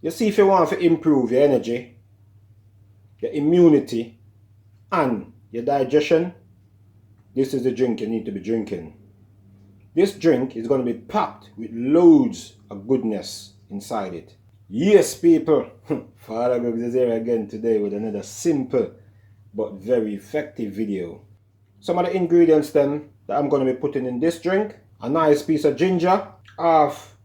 You see, if you want to improve your energy, your immunity, and your digestion, this is the drink you need to be drinking. This drink is going to be packed with loads of goodness inside it. Yes, people, FadaGugs is here again today with another simple but very effective video. Some of the ingredients then that I'm going to be putting in this drink: a nice piece of ginger, half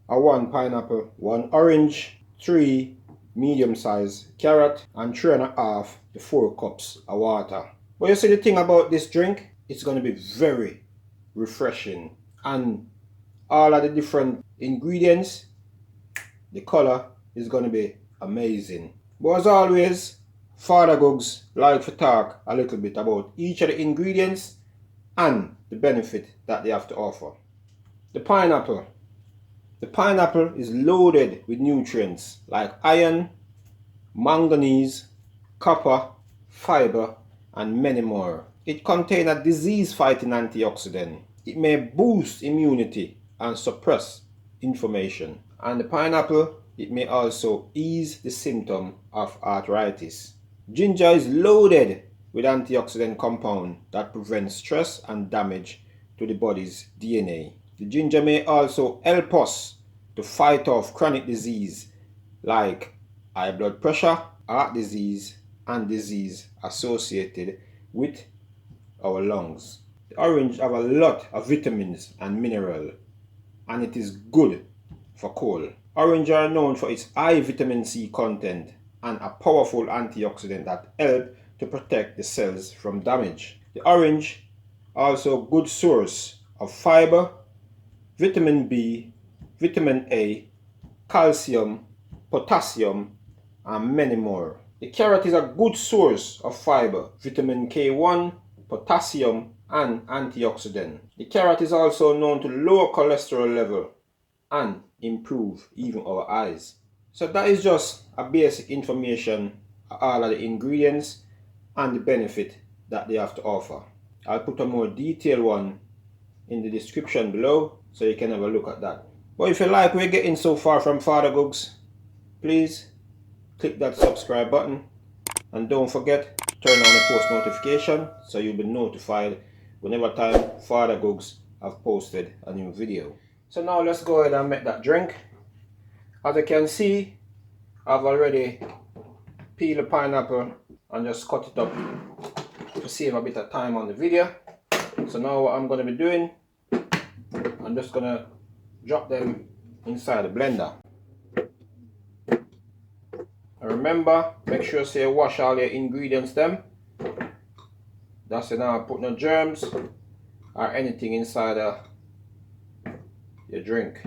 a 1 pineapple, 1 orange, 3 medium-sized carrot, and 3.5 to 4 cups of water. But you see, the thing about this drink, it's going to be very refreshing, and all of the different ingredients, the color is going to be amazing. But as always, FadaGugs like to talk a little bit about each of the ingredients and the benefit that they have to offer. The pineapple. The pineapple is loaded with nutrients like iron, manganese, copper, fiber, and many more. It contains a disease-fighting antioxidant. It may boost immunity and suppress inflammation. And the pineapple, it may also ease the symptom of arthritis. Ginger is loaded with antioxidant compound that prevents stress and damage to the body's DNA. The ginger may also help us to fight off chronic disease like high blood pressure, heart disease, and disease associated with our lungs. The orange have a lot of vitamins and minerals, and it is good for cold. Orange are known for its high vitamin C content and a powerful antioxidant that help to protect the cells from damage. The orange also a good source of fiber, vitamin B, vitamin A, calcium, potassium, and many more. The carrot is a good source of fiber, vitamin K1, potassium, and antioxidant. The carrot is also known to lower cholesterol level and improve even our eyes. So that is just a basic information of all of the ingredients and the benefit that they have to offer. I'll put a more detailed one in the description below so you can have a look at that. But if you like what we're getting so far from FadaGugs, please click that subscribe button, and don't forget to turn on the post notification so you'll be notified whenever time FadaGugs have posted a new video. So now let's go ahead and make that drink. As you can see, I've already peeled the pineapple and just cut it up to save a bit of time on the video. So now what I'm going to be doing, I'm just going to drop them inside the blender. And remember, make sure you wash all your ingredients them. That's it, now put no germs or anything inside your drink.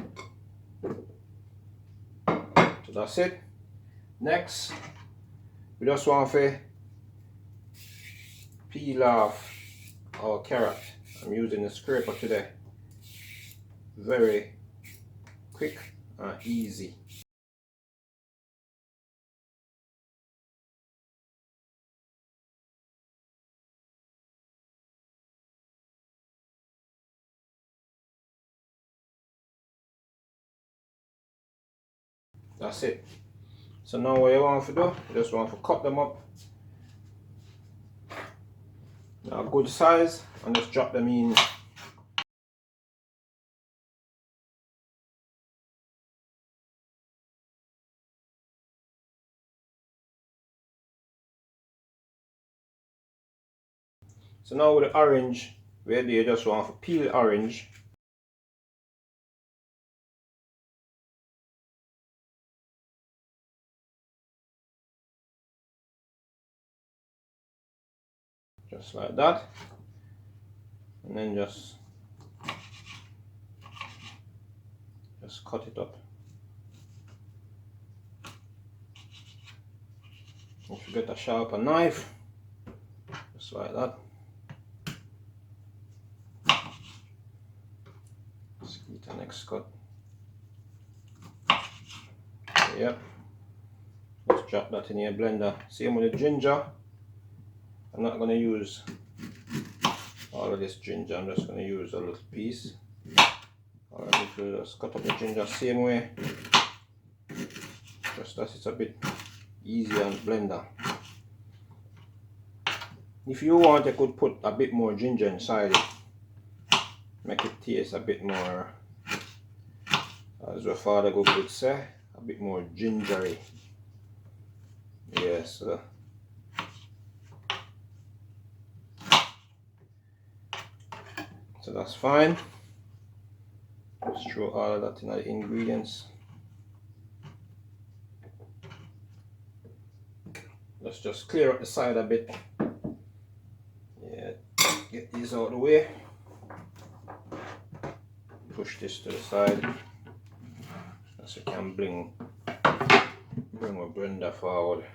So that's it. Next, we just want to peel off our carrot. I'm using the scraper today. Very quick and easy. That's it. So now what you want to do, you just want to cut them up. Now a good size, and just drop them in. So now with the orange, where you just want to peel the orange. Just like that. And then just cut it up. If you get a sharper knife, just like that. Let's get the next cut. Yep. Let's drop that in your blender. Same with the ginger. I'm not going to use all of this ginger, I'm just going to use a little piece. Alright, just cut up the ginger same way. Just just that it's a bit easier on the blender. If you want, you could put a bit more ginger inside it, make it taste a bit more, as your FadaGugs would say, a bit more gingery. Yes. So that's fine. Just throw all of that in the ingredients. Let's just clear up the side a bit. Yeah, get these out of the way. Push this to the side so we can bring our blender forward.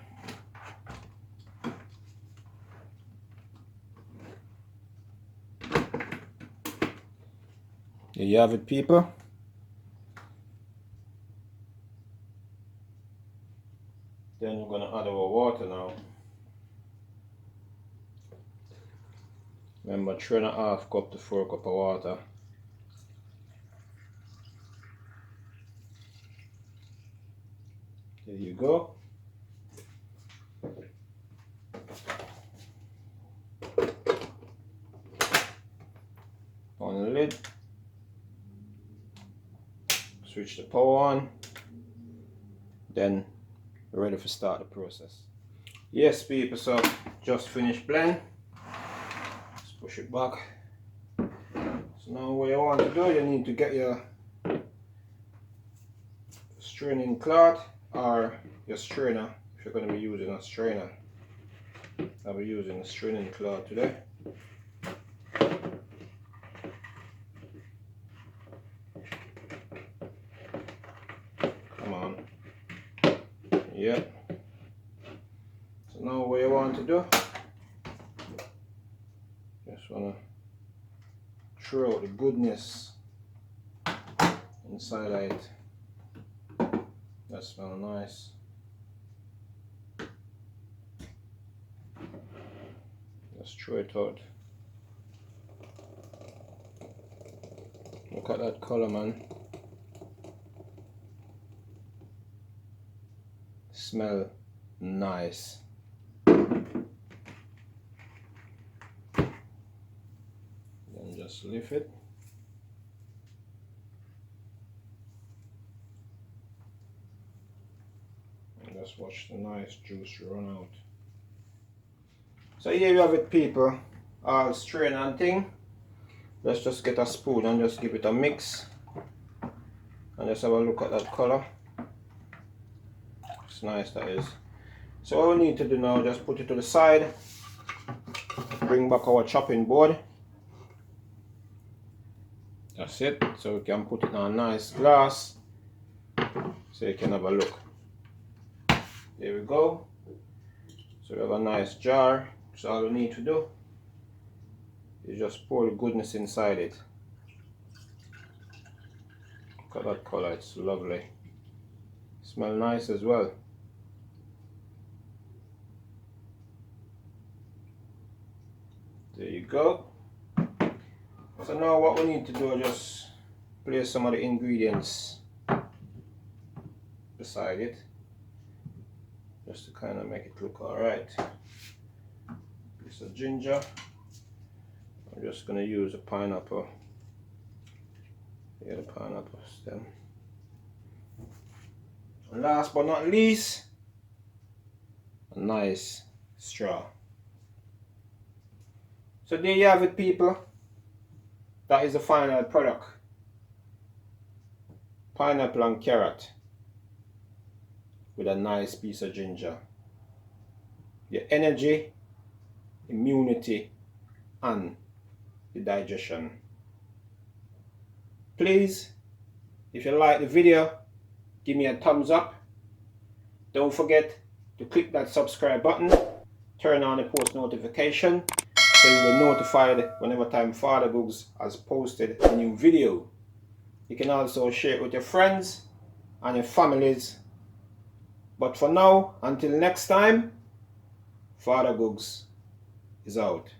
There you have it, people. Then we're going to add our water now. Remember, 3.5 cup to 4 cup of water. There you go. On the lid. Switch the power on. Then we're ready to start the process. Yes, people, so just finished blend. Let's push it back. So now what you want to do, you need to get your straining cloth or your strainer if you're going to be using a strainer. I'll be using a straining cloth today. Come on. Yeah. So now what you want to do, just want to throw out the goodness inside of it. That smells nice. Just throw it out. Look at that color, man. Smell nice. Then just lift it. And just watch the nice juice run out. So here you have it, people. All strain and thing. Let's just get a spoon and just give it a mix. And just have a look at that color. It's nice, that is. So what we need to do now, just put it to the side. Bring back our chopping board. That's it. So we can put it on a nice glass. So you can have a look. There we go. So we have a nice jar. So all we need to do is just pour the goodness inside it. Look at that color, it's lovely. Smell nice as well. There you go. So now what we need to do is just place some of the ingredients beside it, just to kind of make it look alright. Piece of ginger. I'm just going to use a pineapple. Here, the pineapple stem. And last but not least, a nice straw. So there you have it, people. That is the final product. Pineapple and carrot with a nice piece of ginger. Your energy, immunity, and the digestion. Please, if you like the video, give me a thumbs up. Don't forget to click that subscribe button, turn on the post notification so you will be notified whenever time FadaGugs has posted a new video. You can also share it with your friends and your families. But for now, until next time, FadaGugs is out.